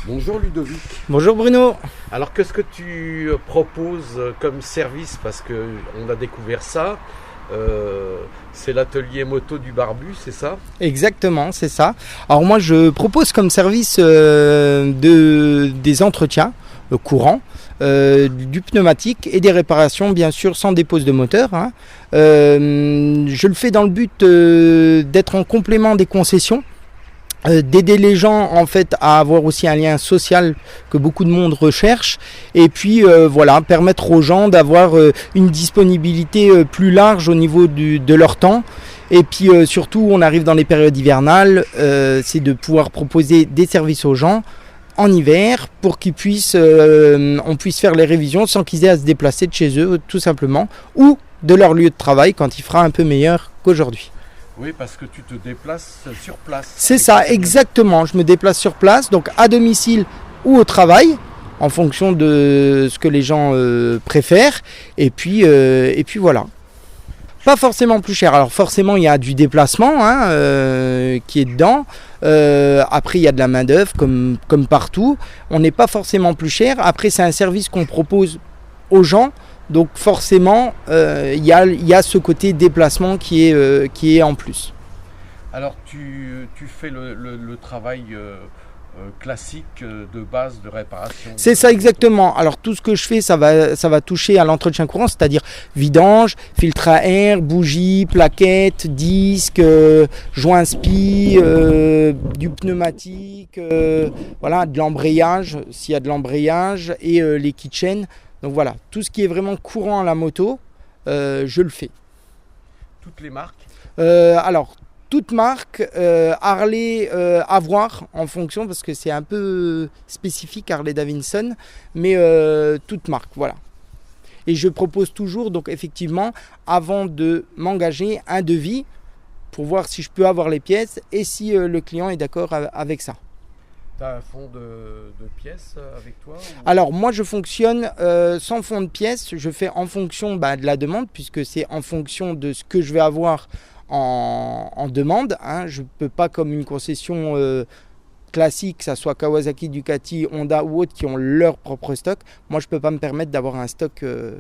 Bonjour Ludovic. Bonjour Bruno. Alors qu'est-ce que tu proposes comme service? Parce qu'on a découvert ça. C'est l'atelier moto du Barbu, c'est ça? Exactement, c'est ça. Alors moi je propose comme service des entretiens courants, du pneumatique et des réparations bien sûr sans dépose de moteur. Je le fais dans le but d'être en complément des concessions. D'aider les gens en fait à avoir aussi un lien social que beaucoup de monde recherche et puis permettre aux gens d'avoir une disponibilité plus large au niveau de leur temps et puis surtout on arrive dans les périodes hivernales, c'est de pouvoir proposer des services aux gens en hiver pour qu'ils puissent on puisse faire les révisions sans qu'ils aient à se déplacer de chez eux tout simplement ou de leur lieu de travail quand il fera un peu meilleur qu'aujourd'hui. Oui, parce que tu te déplaces sur place. C'est ça, exactement. Je me déplace sur place, donc à domicile ou au travail, en fonction de ce que les gens préfèrent. Et puis voilà. Pas forcément plus cher. Alors forcément, il y a du déplacement qui est dedans. Après, il y a de la main-d'œuvre comme partout. On n'est pas forcément plus cher. Après, c'est un service qu'on propose aux gens. Donc forcément, il y a ce côté déplacement qui est en plus. Alors tu fais le travail classique de base de réparation. C'est ça exactement. Alors tout ce que je fais, ça va toucher à l'entretien courant, c'est-à-dire vidange, filtre à air, bougies, plaquettes, disques, joints spi, du pneumatique, de l'embrayage, s'il y a de l'embrayage, et les kitchens. Donc voilà, tout ce qui est vraiment courant à la moto, je le fais. Toutes les marques? Alors, toutes marques, Harley à voir en fonction, parce que c'est un peu spécifique Harley Davidson, mais toutes marques, voilà. Et je propose toujours, donc effectivement, avant de m'engager, un devis pour voir si je peux avoir les pièces et si le client est d'accord avec ça. Tu as un fond de pièces avec toi Alors moi je fonctionne sans fond de pièces, je fais en fonction de la demande puisque c'est en fonction de ce que je vais avoir en demande. Je ne peux pas comme une concession classique, que ce soit Kawasaki, Ducati, Honda ou autres qui ont leur propre stock. Moi je ne peux pas me permettre d'avoir un stock. Oui,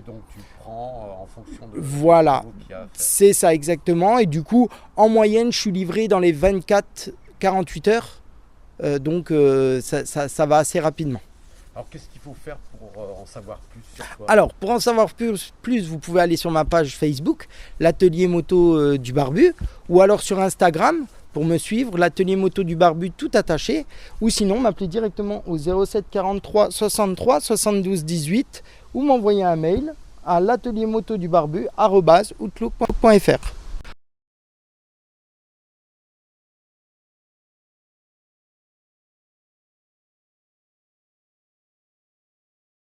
donc tu prends en fonction de... Voilà, c'est ça exactement. Et du coup en moyenne je suis livré dans les 24-48 heures, donc ça va assez rapidement. Alors qu'est-ce qu'il faut faire pour en savoir plus sur toi? Alors pour en savoir plus, vous pouvez aller sur ma page Facebook, l'atelier moto du Barbu, ou alors sur Instagram pour me suivre, l'atelier moto du Barbu tout attaché, ou sinon m'appeler directement au 07 43 63 72 18 ou m'envoyer un mail à l'ateliermotodubarbu@outlook.fr.